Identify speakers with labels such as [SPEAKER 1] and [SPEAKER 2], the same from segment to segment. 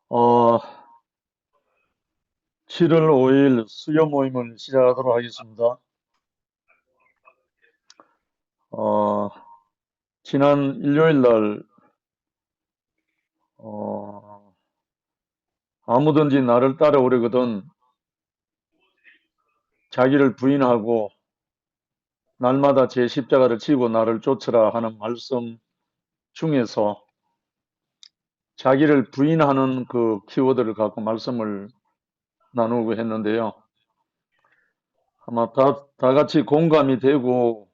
[SPEAKER 1] 어, 7월 5일 수요 모임을 시작하도록 하겠습니다. 어, 지난 일요일 날, 어, 아무든지 나를 따라오려거든 자기를 부인하고 날마다 제 십자가를 지고 나를 쫓으라 하는 말씀 중에서 자기를 부인하는 그 키워드를 갖고 말씀을 나누고 했는데요. 아마 다 같이 공감이 되고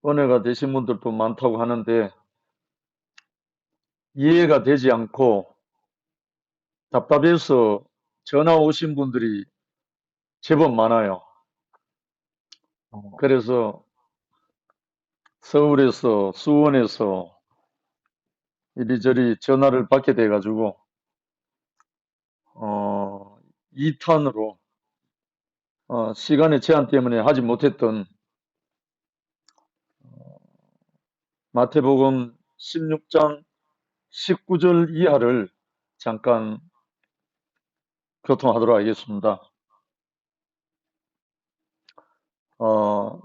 [SPEAKER 1] 은혜가 되신 분들도 많다고 하는데 이해가 되지 않고 답답해서 전화 오신 분들이 제법 많아요. 그래서 서울에서, 수원에서 이리저리 전화를 받게 돼가지고, 2탄으로, 시간의 제한 때문에 하지 못했던 마태복음 16장 19절 이하를 잠깐 교통하도록 하겠습니다. 어,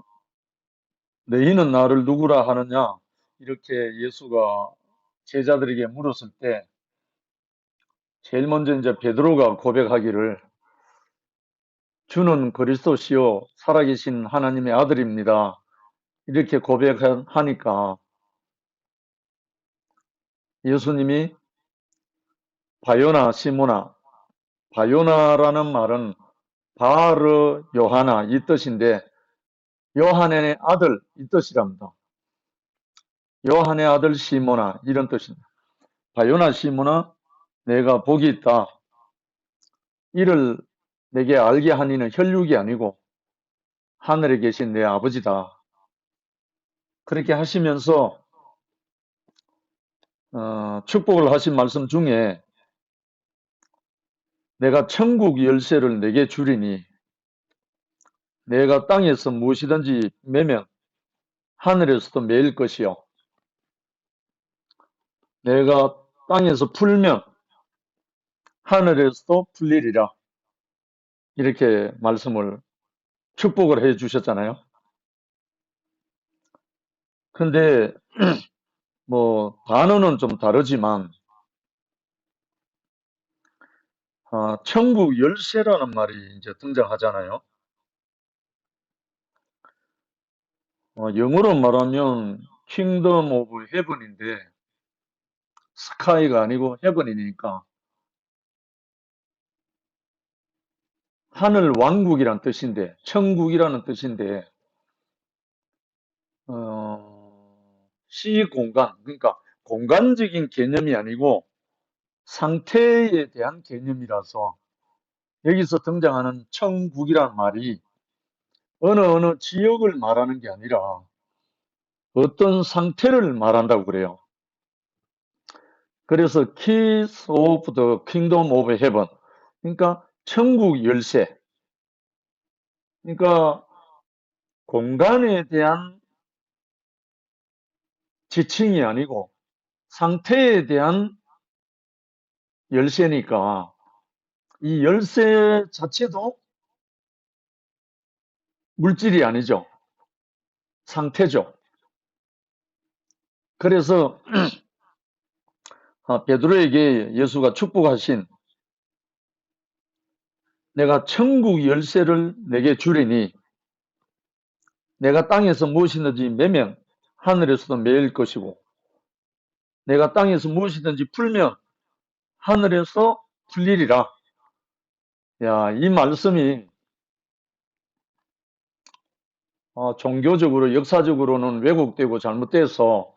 [SPEAKER 1] 너희는 나를 누구라 하느냐? 이렇게 예수가 제자들에게 물었을 때, 제일 먼저 이제 베드로가 고백하기를 주는 그리스도시요 살아계신 하나님의 아들입니다. 이렇게 고백하니까 예수님이 바요나 시모나, 바요나라는 말은 바르 요하나 이 뜻인데 요한의 아들 이 뜻이랍니다. 요한의 아들 시모나 이런 뜻입니다. 바요나 시모나 내가 복이 있다. 이를 내게 알게 하니는 혈육이 아니고 하늘에 계신 내 아버지다. 그렇게 하시면서 축복을 하신 말씀 중에 내가 천국 열쇠를 내게 주리니 내가 땅에서 무엇이든지 매면 하늘에서도 매일 것이요 내가 땅에서 풀면 하늘에서도 풀리리라. 이렇게 말씀을 축복을 해 주셨잖아요. 근데 뭐 단어는 좀 다르지만 천국 열쇠라는 말이 이제 등장하잖아요. 영어로 말하면 킹덤 오브 헤븐인데 스카이가 아니고 헤븐이니까 하늘 왕국이란 뜻인데 천국이라는 뜻인데 시공간 그러니까 공간적인 개념이 아니고 상태에 대한 개념이라서 여기서 등장하는 천국이란 말이 어느 지역을 말하는 게 아니라 어떤 상태를 말한다고 그래요. 그래서 Keys of the Kingdom of Heaven 그러니까 천국 열쇠 그러니까 공간에 대한 지칭이 아니고 상태에 대한 열쇠니까 이 열쇠 자체도 물질이 아니죠. 상태죠. 그래서 베드로에게 예수가 축복하신 내가 천국 열쇠를 내게 주리니 내가 땅에서 무엇이든지 매면 하늘에서도 매일 것이고 내가 땅에서 무엇이든지 풀면 하늘에서 풀리리라. 야, 이 말씀이 종교적으로 역사적으로는 왜곡되고 잘못돼서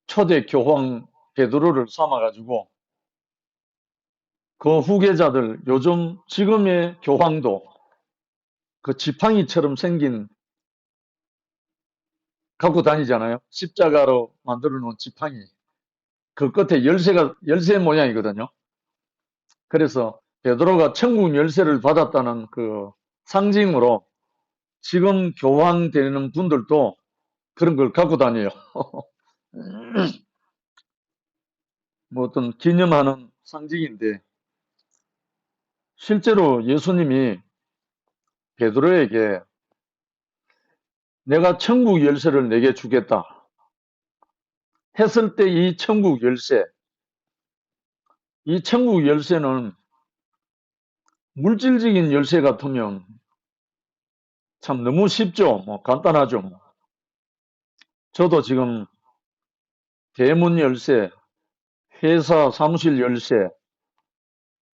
[SPEAKER 1] 초대 교황 베드로를 삼아가지고 그 후계자들 요즘 지금의 교황도 그 지팡이처럼 생긴 갖고 다니잖아요. 십자가로 만들어 놓은 지팡이. 그 끝에 열쇠 모양이거든요. 그래서 베드로가 천국 열쇠를 받았다는 그 상징으로 지금 교황 되는 분들도 그런 걸 갖고 다녀요. 뭐 어떤 기념하는 상징인데, 실제로 예수님이 베드로에게 내가 천국 열쇠를 내게 주겠다 했을 때 이 천국 열쇠는 물질적인 열쇠 같으면 참 너무 쉽죠. 뭐 간단하죠. 뭐. 저도 지금 대문 열쇠, 회사 사무실 열쇠,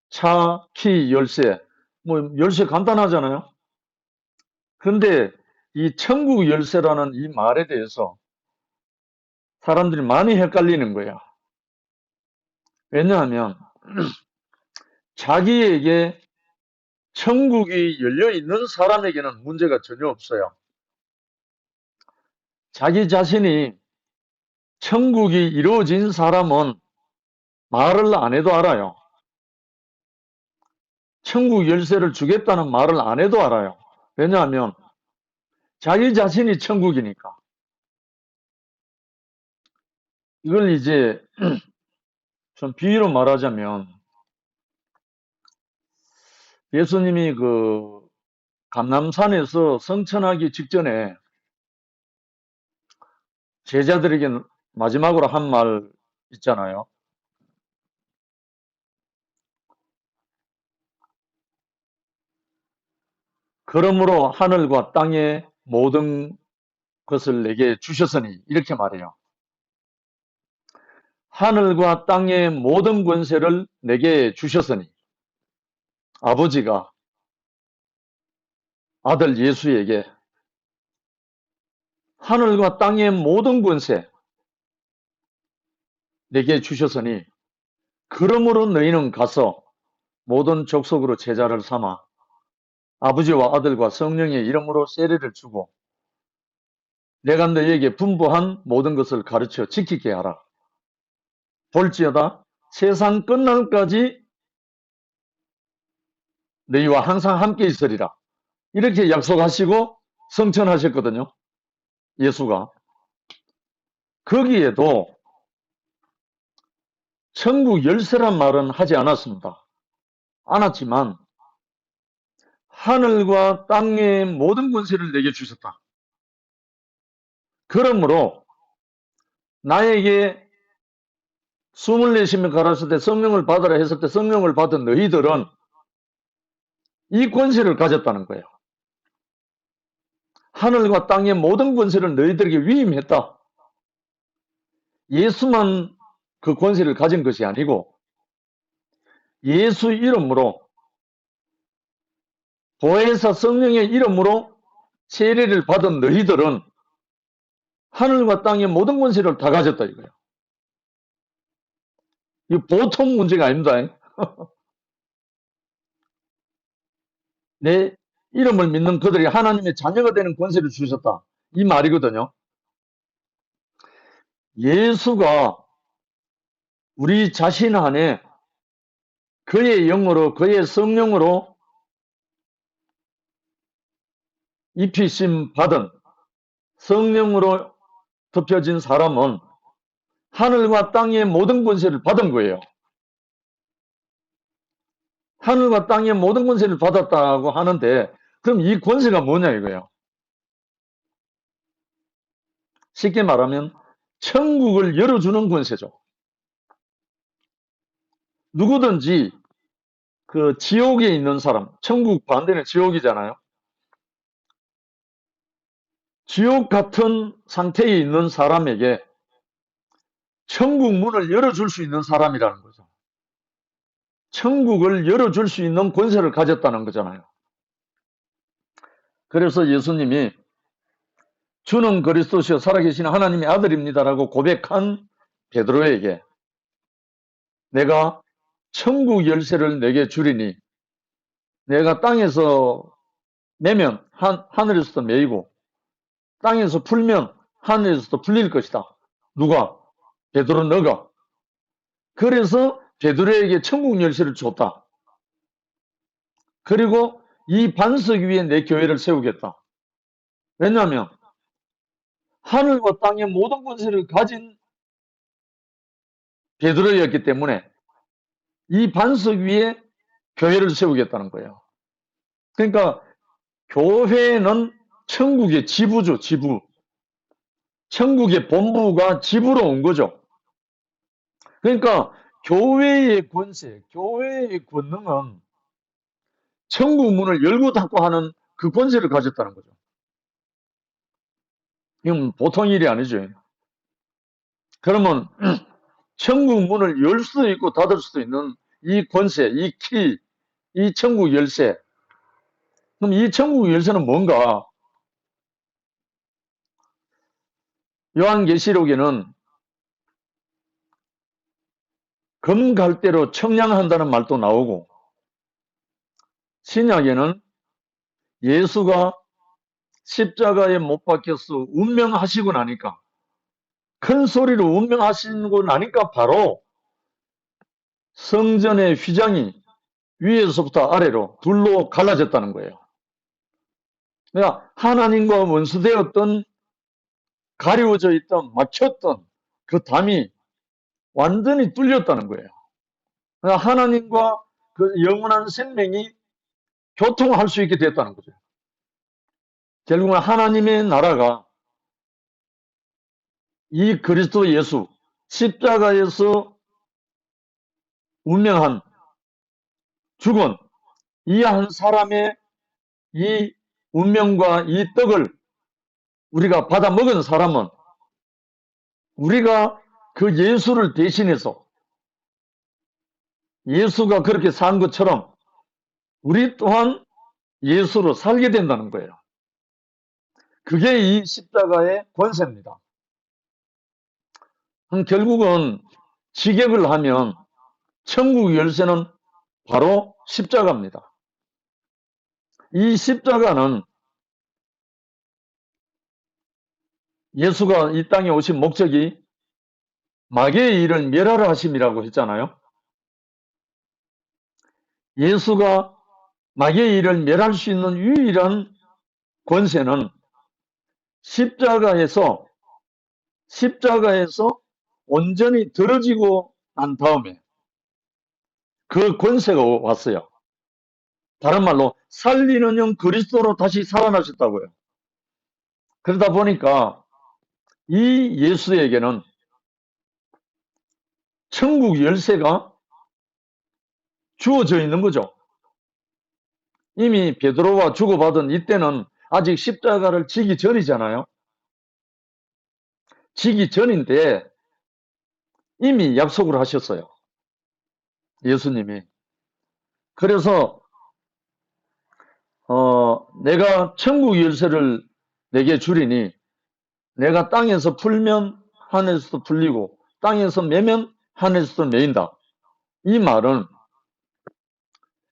[SPEAKER 1] 차 키 열쇠, 뭐 열쇠 간단하잖아요. 그런데 이 천국 열쇠라는 이 말에 대해서 사람들이 많이 헷갈리는 거야. 왜냐하면 자기에게 천국이 열려 있는 사람에게는 문제가 전혀 없어요. 자기 자신이 천국이 이루어진 사람은 말을 안 해도 알아요. 천국 열쇠를 주겠다는 말을 안 해도 알아요. 왜냐하면 자기 자신이 천국이니까. 이걸 이제 좀 비유로 말하자면 예수님이 그 감람산에서 성천하기 직전에 제자들에게 마지막으로 한 말 있잖아요. 그러므로 하늘과 땅의 모든 것을 내게 주셨으니 이렇게 말해요. 하늘과 땅의 모든 권세를 내게 주셨으니 아버지가 아들 예수에게 하늘과 땅의 모든 권세 내게 주셨으니 그러므로 너희는 가서 모든 족속으로 제자를 삼아 아버지와 아들과 성령의 이름으로 세례를 주고 내가 너희에게 분부한 모든 것을 가르쳐 지키게 하라. 볼지어다 세상 끝날까지 너희와 항상 함께 있으리라. 이렇게 약속하시고 성천하셨거든요. 예수가. 거기에도 천국 열쇠란 말은 하지 않았습니다. 않았지만 하늘과 땅의 모든 권세를 내게 주셨다. 그러므로 나에게 숨을 내쉬며 가라사대 때 성령을 받으라 했을 때 성령을 받은 너희들은 이 권세를 가졌다는 거예요. 하늘과 땅의 모든 권세를 너희들에게 위임했다. 예수만 그 권세를 가진 것이 아니고 예수 이름으로 보혜사 성령의 이름으로 세례를 받은 너희들은 하늘과 땅의 모든 권세를 다 가졌다 이거예요. 이 보통 문제가 아닙니다. 내 이름을 믿는 그들이 하나님의 자녀가 되는 권세를 주셨다. 이 말이거든요. 예수가 우리 자신 안에 그의 영으로 그의 성령으로 입히심 받은 성령으로 덮여진 사람은 하늘과 땅의 모든 권세를 받은 거예요. 하늘과 땅의 모든 권세를 받았다고 하는데 그럼 이 권세가 뭐냐 이거예요. 쉽게 말하면 천국을 열어주는 권세죠. 누구든지 그 지옥에 있는 사람, 천국 반대는 지옥이잖아요. 지옥 같은 상태에 있는 사람에게 천국 문을 열어줄 수 있는 사람이라는 거죠. 천국을 열어줄 수 있는 권세를 가졌다는 거잖아요. 그래서 예수님이 주는 그리스도시요 살아계신 하나님의 아들입니다라고 고백한 베드로에게 내가 천국 열쇠를 내게 주리니 내가 땅에서 매면 하늘에서도 매이고 땅에서 풀면 하늘에서도 풀릴 것이다. 누가? 베드로 너가. 그래서 베드로에게 천국 열쇠를 줬다. 그리고 이 반석 위에 내 교회를 세우겠다. 왜냐하면 하늘과 땅의 모든 권세를 가진 베드로였기 때문에 이 반석 위에 교회를 세우겠다는 거예요. 그러니까 교회는 천국의 지부죠, 지부. 천국의 본부가 지부로 온 거죠. 그러니까 교회의 권세, 교회의 권능은 천국 문을 열고 닫고 하는 그 권세를 가졌다는 거죠. 이건 보통 일이 아니죠. 그러면 천국 문을 열 수도 있고 닫을 수도 있는 이 권세, 이 키, 이 천국 열쇠. 그럼 이 천국 열쇠는 뭔가? 요한계시록에는 금갈대로 청량한다는 말도 나오고, 신약에는 예수가 십자가에 못 박혀서 운명하시고 나니까, 큰 소리로 운명하시고 나니까 바로 성전의 휘장이 위에서부터 아래로 둘로 갈라졌다는 거예요. 그러니까 하나님과 원수되었던, 가리워져 있던, 막혔던 그 담이 완전히 뚫렸다는 거예요. 그러니까 하나님과 그 영원한 생명이 교통할 수 있게 됐다는 거죠. 결국은 하나님의 나라가 이 그리스도 예수, 십자가에서 운명한 죽은 이 한 사람의 이 운명과 이 떡을 우리가 받아 먹은 사람은 우리가 그 예수를 대신해서 예수가 그렇게 산 것처럼 우리 또한 예수로 살게 된다는 거예요. 그게 이 십자가의 권세입니다. 결국은 직역을 하면 천국 열쇠는 바로 십자가입니다. 이 십자가는 예수가 이 땅에 오신 목적이 마귀의 일을 멸하라 하심이라고 했잖아요. 예수가 마귀의 일을 멸할 수 있는 유일한 권세는 십자가에서 온전히 들어지고 난 다음에 그 권세가 왔어요. 다른 말로 살리는 영 그리스도로 다시 살아나셨다고요. 그러다 보니까 이 예수에게는 천국 열쇠가 주어져 있는 거죠. 이미 베드로와 주고받은 이때는 아직 십자가를 지기 전이잖아요. 지기 전인데 이미 약속을 하셨어요. 예수님이. 그래서 내가 천국 열쇠를 내게 주리니 내가 땅에서 풀면 하늘에서도 풀리고 땅에서 매면 하늘에서도 매인다. 이 말은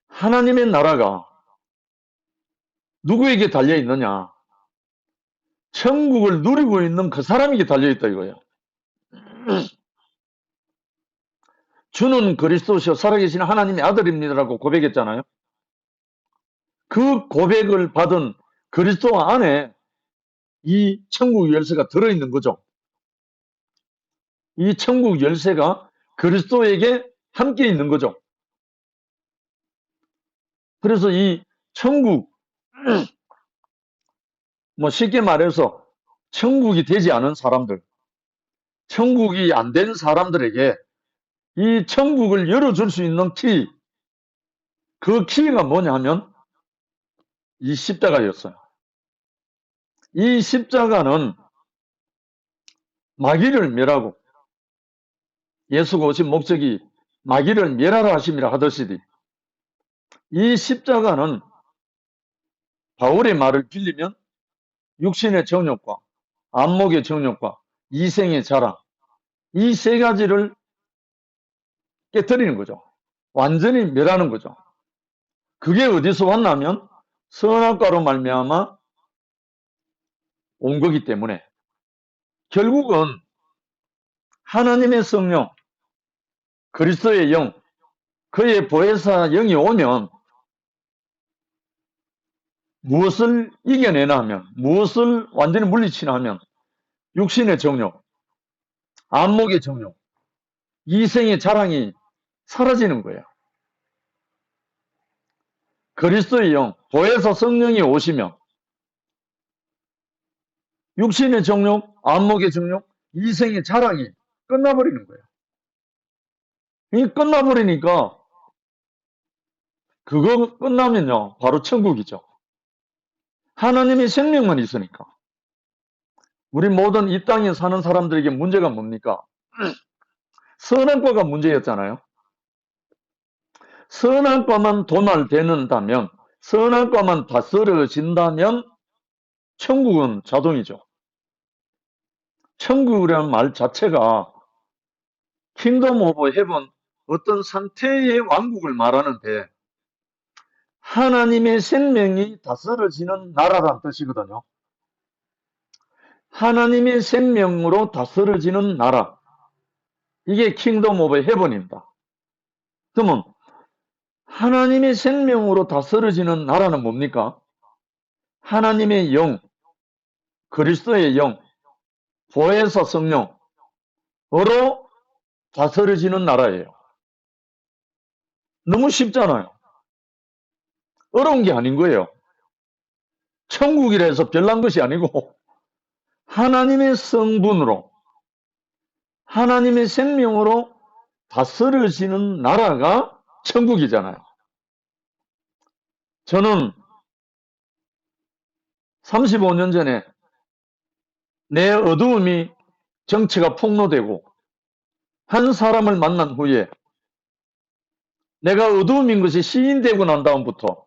[SPEAKER 1] 하나님의 나라가 누구에게 달려있느냐? 천국을 누리고 있는 그 사람에게 달려있다 이거예요. 주는 그리스도시요 살아계신 하나님의 아들입니다라고 고백했잖아요. 그 고백을 받은 그리스도 안에 이 천국 열쇠가 들어있는 거죠. 이 천국 열쇠가 그리스도에게 함께 있는 거죠. 그래서 이 천국, 쉽게 말해서 천국이 되지 않은 사람들, 천국이 안 된 사람들에게 이 천국을 열어줄 수 있는 키, 그 키가 뭐냐 하면 이 십자가였어요. 이 십자가는 마귀를 멸하고 예수가 오신 목적이 마귀를 멸하라 하심이라 하듯이 이 십자가는 바울의 말을 빌리면 육신의 정욕과 안목의 정욕과 이생의 자랑 이 세 가지를 깨뜨리는 거죠. 완전히 멸하는 거죠. 그게 어디서 왔냐면 선악과로 말미암아 온 거기 때문에 결국은 하나님의 성령, 그리스도의 영, 그의 보혜사 영이 오면 무엇을 이겨내나 하면, 무엇을 완전히 물리치나 하면 육신의 정욕, 안목의 정욕, 이생의 자랑이 사라지는 거예요. 그리스도의 영, 보혜사 성령이 오시면 육신의 정욕, 안목의 정욕, 이생의 자랑이 끝나버리는 거예요. 이 끝나버리니까 그거 끝나면요 바로 천국이죠. 하나님의 생명만 있으니까. 우리 모든 이 땅에 사는 사람들에게 문제가 뭡니까? 선한 과가 문제였잖아요. 선한 과만 도말되는다면, 선한 과만 다스려진다면 천국은 자동이죠. 천국이라는 말 자체가 킹덤 오브 헤븐, 어떤 상태의 왕국을 말하는데 하나님의 생명이 다스려지는 나라란 뜻이거든요. 하나님의 생명으로 다스려지는 나라. 이게 킹덤 오브 헤븐입니다. 그러면 하나님의 생명으로 다스려지는 나라는 뭡니까? 하나님의 영, 그리스도의 영, 보혜사 성령으로 다스려지는 나라예요. 너무 쉽잖아요. 어려운 게 아닌 거예요. 천국이라 해서 별난 것이 아니고 하나님의 성분으로, 하나님의 생명으로 다스려지는 나라가 천국이잖아요. 저는 35년 전에 내 어두움이 정체가 폭로되고 한 사람을 만난 후에 내가 어두움인 것이 시인되고 난 다음부터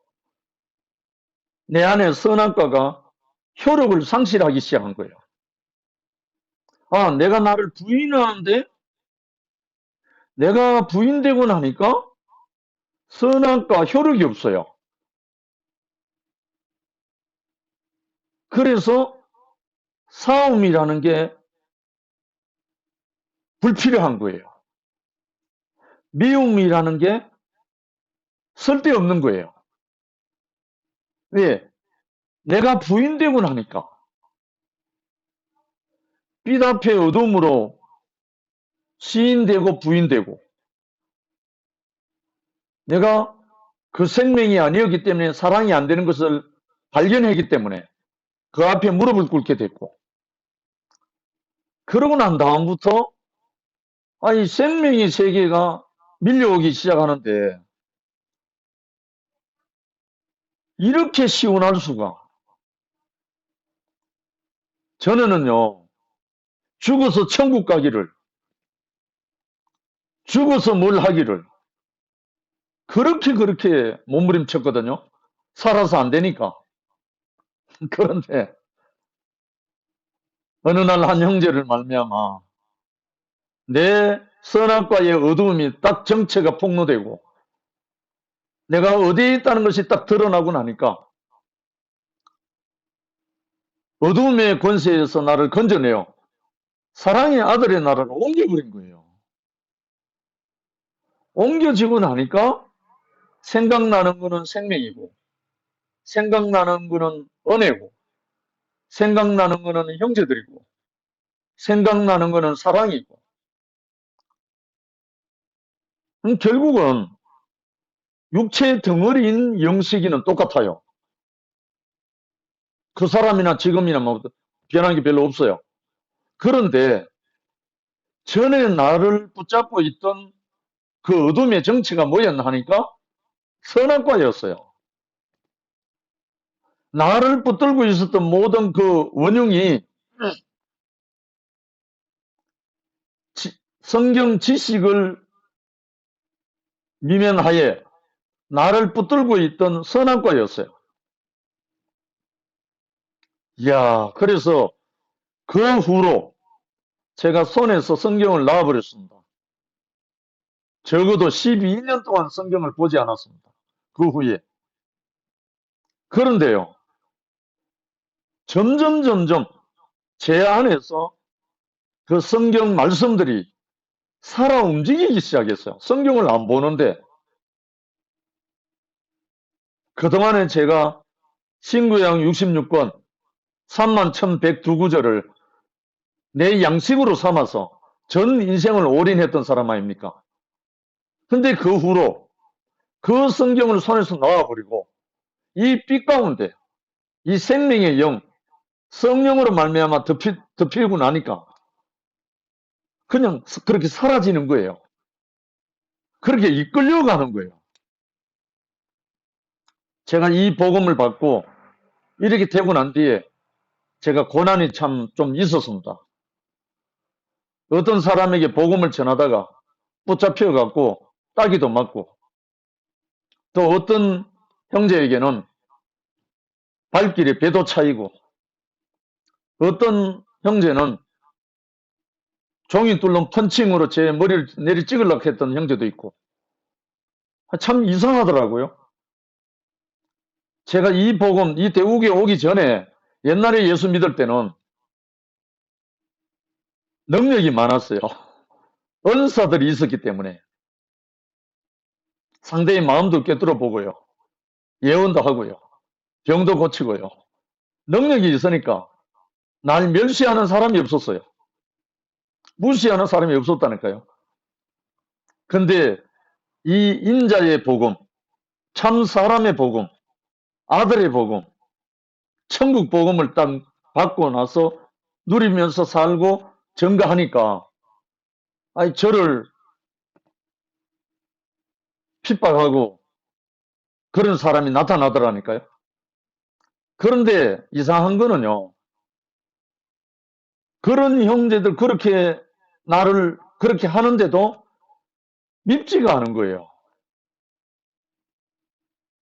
[SPEAKER 1] 내 안에 선악과가 효력을 상실하기 시작한 거예요. 아, 내가 나를 부인하는데 내가 부인되고 나니까 선악과 효력이 없어요. 그래서 싸움이라는 게 불필요한 거예요. 미움이라는 게 쓸데없는 거예요. 왜? 내가 부인되고 나니까. 빛 앞에 어둠으로 시인되고 부인되고 내가 그 생명이 아니었기 때문에 사랑이 안 되는 것을 발견했기 때문에 그 앞에 무릎을 꿇게 됐고 그러고 난 다음부터 이 생명의 세계가 밀려오기 시작하는데 이렇게 시원할 수가. 전에는요 죽어서 천국 가기를, 죽어서 뭘 하기를 그렇게 몸부림쳤거든요. 살아서 안 되니까. 그런데 어느 날 한 형제를 말미암아 내 선악과의 어두움이 딱 정체가 폭로되고 내가 어디에 있다는 것이 딱 드러나고 나니까 어두움의 권세에서 나를 건져내어 사랑의 아들의 나라로 옮겨버린 거예요. 옮겨지고 나니까 생각나는 거는 생명이고 생각나는 거는 은혜고 생각나는 거는 형제들이고 생각나는 거는 사랑이고 결국은 육체 덩어리인 영식이는 똑같아요. 그 사람이나 지금이나 뭐 변한 게 별로 없어요. 그런데 전에 나를 붙잡고 있던 그 어둠의 정체가 뭐였나 하니까 선악과였어요. 나를 붙들고 있었던 모든 그 원흉이 성경 지식을 미면하에 나를 붙들고 있던 선악과였어요. 이야, 그래서 그 후로 제가 손에서 성경을 놔버렸습니다. 적어도 12년 동안 성경을 보지 않았습니다. 그 후에. 그런데요, 점점 제 안에서 그 성경 말씀들이 살아 움직이기 시작했어요. 성경을 안 보는데 그동안에 제가 신구약 66권 31,102구절을 내 양식으로 삼아서 전 인생을 올인했던 사람 아닙니까? 근데 그 후로 그 성경을 손에서 놔버리고 이 빛 가운데 이 생명의 영, 성령으로 말미암아 덮이고 나니까 그냥 그렇게 사라지는 거예요. 그렇게 이끌려가는 거예요. 제가 이 복음을 받고 이렇게 되고 난 뒤에 제가 고난이 참 좀 있었습니다. 어떤 사람에게 복음을 전하다가 붙잡혀갖고 따기도 맞고, 또 어떤 형제에게는 발길에 배도 차이고, 어떤 형제는 종이 뚫는 펀칭으로 제 머리를 내리 찍으려고 했던 형제도 있고, 참 이상하더라고요. 제가 이 복음, 이 대국에 오기 전에 옛날에 예수 믿을 때는 능력이 많았어요. 은사들이 있었기 때문에 상대의 마음도 꿰뚫어 보고요. 예언도 하고요. 병도 고치고요. 능력이 있으니까 날 멸시하는 사람이 없었어요. 무시하는 사람이 없었다니까요. 근데 이 인자의 복음, 참 사람의 복음, 아들의 복음, 천국 복음을 딱 받고 나서 누리면서 살고 증거하니까 아니 저를 핍박하고 그런 사람이 나타나더라니까요. 그런데 이상한 거는요. 그런 형제들 그렇게 나를 그렇게 하는데도 밉지가 않은 거예요.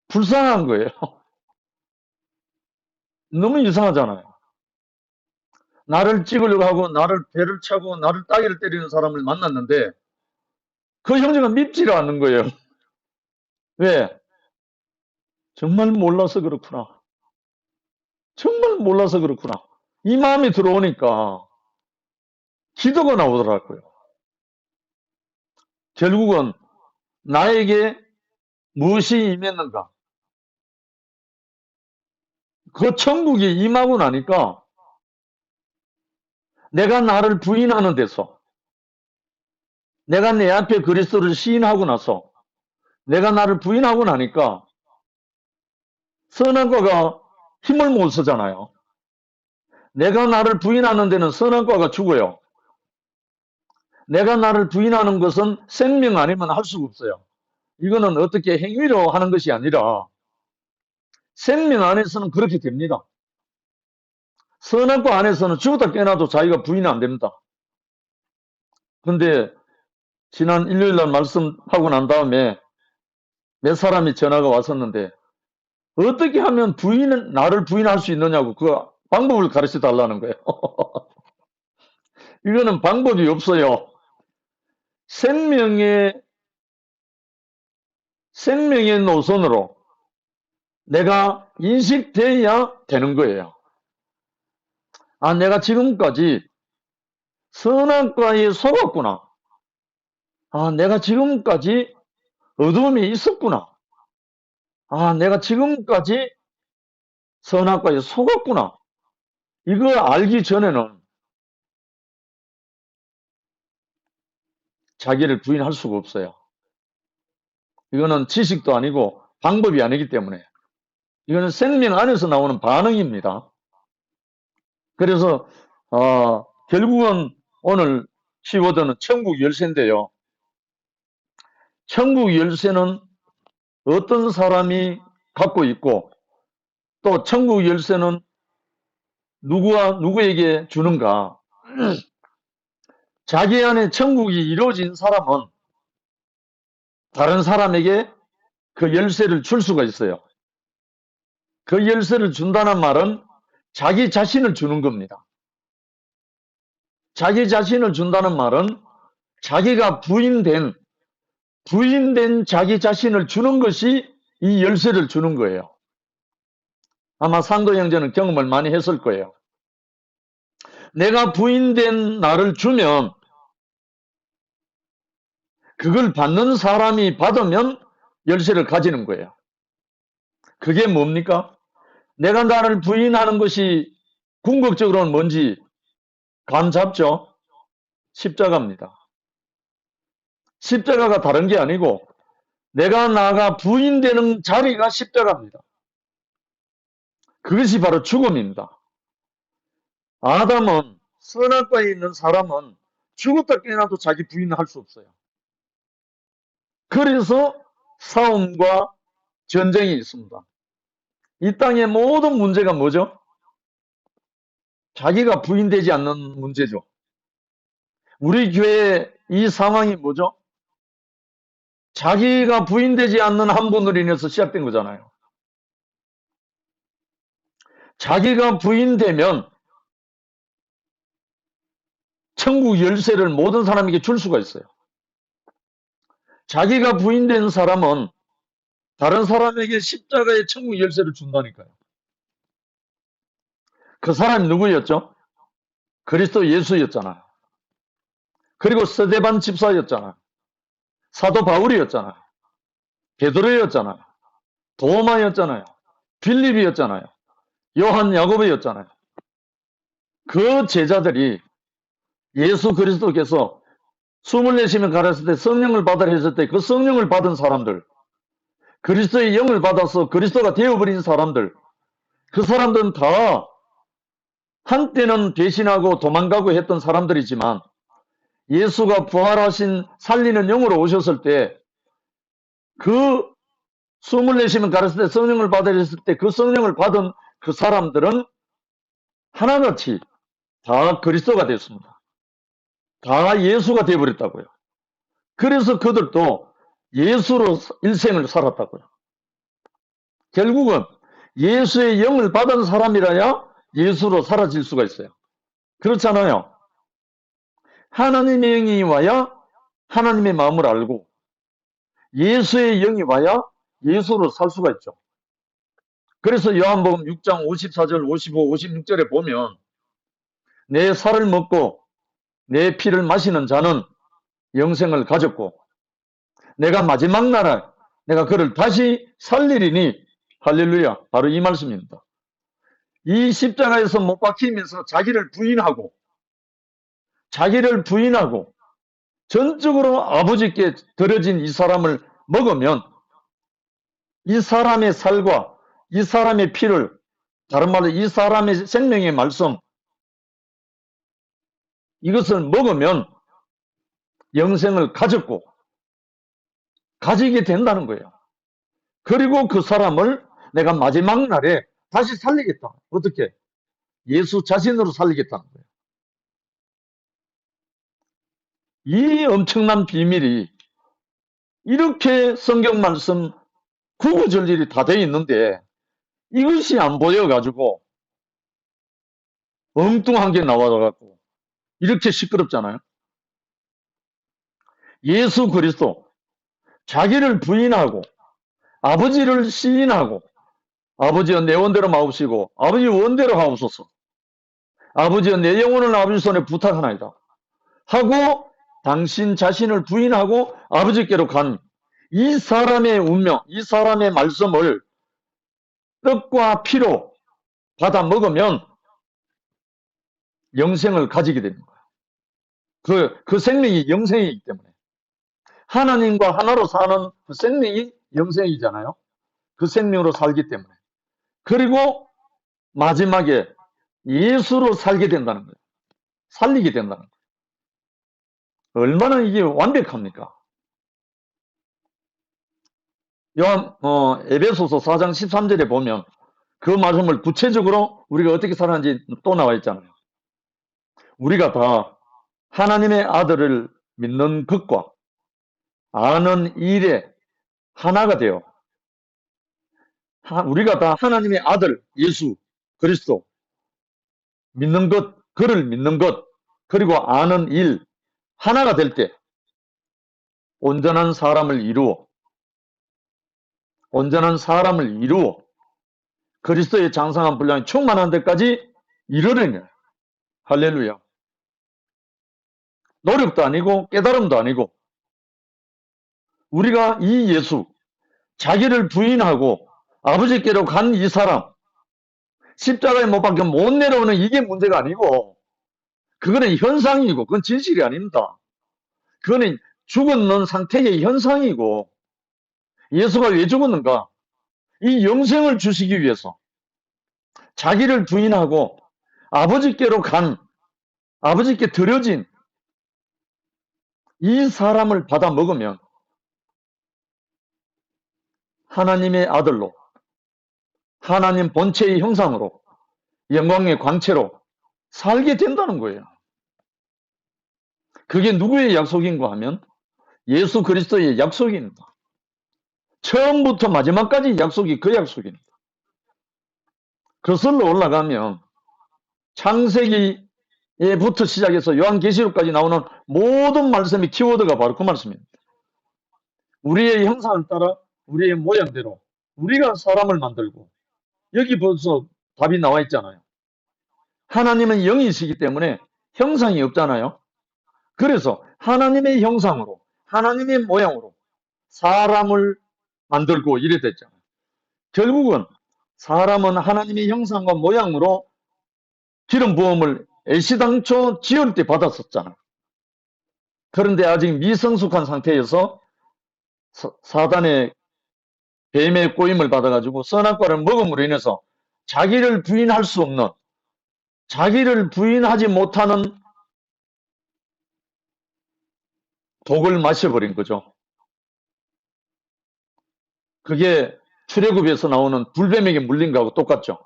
[SPEAKER 1] 불쌍한 거예요. 너무 이상하잖아요. 나를 찍으려고 하고 나를 배를 차고 나를 따기를 때리는 사람을 만났는데 그 형제가 밉지를 않는 거예요. 왜? 정말 몰라서 그렇구나. 정말 몰라서 그렇구나. 이 마음이 들어오니까 기도가 나오더라고요. 결국은 나에게 무엇이 임했는가? 그 천국이 임하고 나니까 내가 나를 부인하는 데서, 내가 내 앞에 그리스도를 시인하고 나서, 내가 나를 부인하고 나니까 선한 과가 힘을 못 쓰잖아요. 내가 나를 부인하는 데는 선한 과가 죽어요. 내가 나를 부인하는 것은 생명 아니면 할 수가 없어요. 이거는 어떻게 행위로 하는 것이 아니라 생명 안에서는 그렇게 됩니다. 선한 과 안에서는 죽었다 깨어나도 자기가 부인 안 됩니다. 근데 지난 일요일 날 말씀하고 난 다음에 몇 사람이 전화가 왔었는데 어떻게 하면 나를 부인할 수 있느냐고 그 방법을 가르쳐 달라는 거예요. 이거는 방법이 없어요. 생명의 노선으로 내가 인식돼야 되는 거예요. 아, 내가 지금까지 선한 과에 속았구나. 아, 내가 지금까지 어둠이 있었구나. 아, 내가 지금까지 선한 과에 속았구나. 이걸 알기 전에는 자기를 부인할 수가 없어요. 이거는 지식도 아니고 방법이 아니기 때문에 이거는 생명 안에서 나오는 반응입니다. 그래서 결국은 오늘 키워드는 천국 열쇠인데요. 천국 열쇠는 어떤 사람이 갖고 있고 또 천국 열쇠는 누구에게 주는가? 자기 안에 천국이 이루어진 사람은 다른 사람에게 그 열쇠를 줄 수가 있어요. 그 열쇠를 준다는 말은 자기 자신을 주는 겁니다. 자기 자신을 준다는 말은 자기가 부인된 자기 자신을 주는 것이 이 열쇠를 주는 거예요. 아마 상도 형제는 경험을 많이 했을 거예요. 내가 부인된 나를 주면 그걸 받는 사람이 받으면 열쇠를 가지는 거예요. 그게 뭡니까? 내가 나를 부인하는 것이 궁극적으로는 뭔지 감 잡죠? 십자가입니다. 십자가가 다른 게 아니고 내가 나가 부인되는 자리가 십자가입니다. 그것이 바로 죽음입니다. 아담은, 선악과에 있는 사람은 죽었다 깨어나도 자기 부인할 수 없어요. 그래서 싸움과 전쟁이 있습니다. 이 땅의 모든 문제가 뭐죠? 자기가 부인되지 않는 문제죠. 우리 교회의 이 상황이 뭐죠? 자기가 부인되지 않는 한 분으로 인해서 시작된 거잖아요. 자기가 부인되면 천국 열쇠를 모든 사람에게 줄 수가 있어요. 자기가 부인된 사람은 다른 사람에게 십자가의 천국 열쇠를 준다니까요. 그 사람이 누구였죠? 그리스도 예수였잖아요. 그리고 스데반 집사였잖아요. 사도 바울이었잖아요. 베드로였잖아요. 도마였잖아요. 빌립이었잖아요. 요한 야고보였잖아요. 그 제자들이 예수 그리스도께서 숨을 내쉬며 가르쳤을 때 성령을 받으라 했을 때 그 성령을 받은 사람들, 그리스도의 영을 받아서 그리스도가 되어버린 사람들, 그 사람들은 다 한때는 배신하고 도망가고 했던 사람들이지만 예수가 부활하신 살리는 영으로 오셨을 때 그 숨을 내쉬면 가르칠 때 성령을 받으라 했을 때 그 성령을 받은 그 사람들은 하나같이 다 그리스도가 됐습니다. 다 예수가 되어버렸다고요. 그래서 그들도 예수로 일생을 살았다고요. 결국은 예수의 영을 받은 사람이라야 예수로 사라질 수가 있어요. 그렇잖아요. 하나님의 영이 와야 하나님의 마음을 알고 예수의 영이 와야 예수로 살 수가 있죠. 그래서 요한복음 6장 54절, 55, 56절에 보면 내 살을 먹고 내 피를 마시는 자는 영생을 가졌고 내가 마지막 날에 내가 그를 다시 살리리니 할렐루야. 바로 이 말씀입니다. 이 십자가에서 못 박히면서 자기를 부인하고 전적으로 아버지께 드려진 이 사람을 먹으면 이 사람의 살과 이 사람의 피를, 다른 말로 이 사람의 생명의 말씀, 이것을 먹으면 영생을 가졌고 가지게 된다는 거예요. 그리고 그 사람을 내가 마지막 날에 다시 살리겠다. 어떻게? 예수 자신으로 살리겠다는 거예요. 이 엄청난 비밀이 이렇게 성경 말씀 구구절절이 다 되어 있는데 이것이 안 보여가지고 엉뚱한 게 나와가지고 이렇게 시끄럽잖아요. 예수 그리스도 자기를 부인하고 아버지를 시인하고 아버지여 내 원대로 마옵시고 아버지 원대로 하옵소서. 아버지여 내 영혼을 아버지 손에 부탁하나이다. 하고 당신 자신을 부인하고 아버지께로 간 이 사람의 운명, 이 사람의 말씀을 떡과 피로 받아 먹으면 영생을 가지게 되는 거예요. 그 생명이 영생이기 때문에. 하나님과 하나로 사는 그 생명이 영생이잖아요. 그 생명으로 살기 때문에. 그리고 마지막에 예수로 살게 된다는 거예요. 살리게 된다는 거예요. 얼마나 이게 완벽합니까? 에베소서 4장 13절에 보면 그 말씀을 구체적으로 우리가 어떻게 살았는지 또 나와 있잖아요. 우리가 다 하나님의 아들을 믿는 것과 아는 일에 하나가 되어 우리가 다 하나님의 아들 예수 그리스도 믿는 것, 그를 믿는 것, 그리고 아는 일 하나가 될 때 온전한 사람을 이루어 그리스도의 장성한 분량이 충만한 데까지 이르려니 할렐루야. 노력도 아니고 깨달음도 아니고 우리가 이 예수 자기를 부인하고 아버지께로 간 이 사람 십자가에 못 박혀 못 내려오는 이게 문제가 아니고 그거는 현상이고 그건 진실이 아닙니다. 그거는 죽었는 상태의 현상이고 예수가 왜 죽었는가? 이 영생을 주시기 위해서 자기를 부인하고 아버지께로 간 아버지께 드려진 이 사람을 받아 먹으면 하나님의 아들로 하나님 본체의 형상으로 영광의 광채로 살게 된다는 거예요. 그게 누구의 약속인가 하면 예수 그리스도의 약속입니다. 처음부터 마지막까지 약속이 그 약속입니다. 거슬러 올라가면 창세기에부터 시작해서 요한계시록까지 나오는 모든 말씀의 키워드가 바로 그 말씀입니다. 우리의 형상을 따라 우리의 모양대로 우리가 사람을 만들고 여기 벌써 답이 나와 있잖아요. 하나님은 영이시기 때문에 형상이 없잖아요. 그래서 하나님의 형상으로 하나님의 모양으로 사람을 만들고 이래 됐잖아요. 결국은 사람은 하나님의 형상과 모양으로 기름 부음을 애시당초 지을 때 받았었잖아요. 그런데 아직 미성숙한 상태에서 사단의 뱀의 꼬임을 받아가지고 선악과를 먹음으로 인해서 자기를 부인할 수 없는 자기를 부인하지 못하는 독을 마셔버린 거죠. 그게 출애굽에서 나오는 불뱀에게 물린 거하고 똑같죠.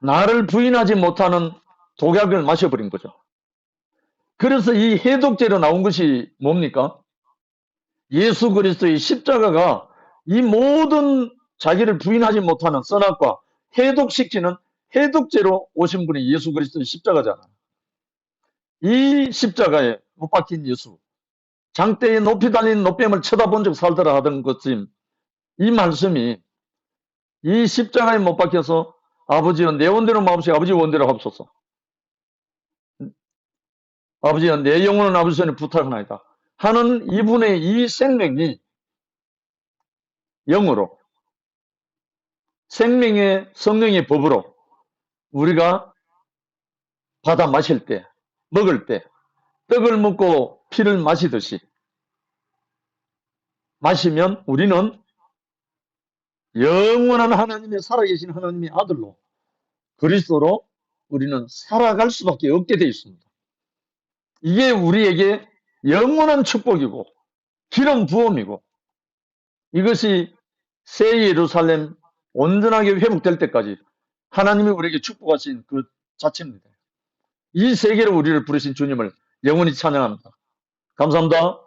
[SPEAKER 1] 나를 부인하지 못하는 독약을 마셔버린 거죠. 그래서 이 해독제로 나온 것이 뭡니까? 예수 그리스도의 십자가가 이 모든 자기를 부인하지 못하는 선악과 해독시키는 해독제로 오신 분이 예수 그리스도의 십자가잖아요. 이 십자가에 못 박힌 예수, 장대에 높이 달린 노뱀을 쳐다본 적 살더라 하던 것임, 이 말씀이 이 십자가에 못 박혀서 아버지여 내 원대로 마옵시고 아버지 원대로 합소서. 아버지여 내 영혼은 아버지 손에 부탁하나이다 하는 이분의 이 생명이 영으로 생명의 성령의 법으로 우리가 받아 마실 때, 먹을 때 떡을 먹고 피를 마시듯이 마시면 우리는 영원한 하나님의 살아계신 하나님의 아들로 그리스도로 우리는 살아갈 수밖에 없게 되어 있습니다. 이게 우리에게 영원한 축복이고 기름 부음이고 이것이 새 예루살렘 온전하게 회복될 때까지 하나님이 우리에게 축복하신 그 자체입니다. 이 세계로 우리를 부르신 주님을 영원히 찬양합니다. 감사합니다.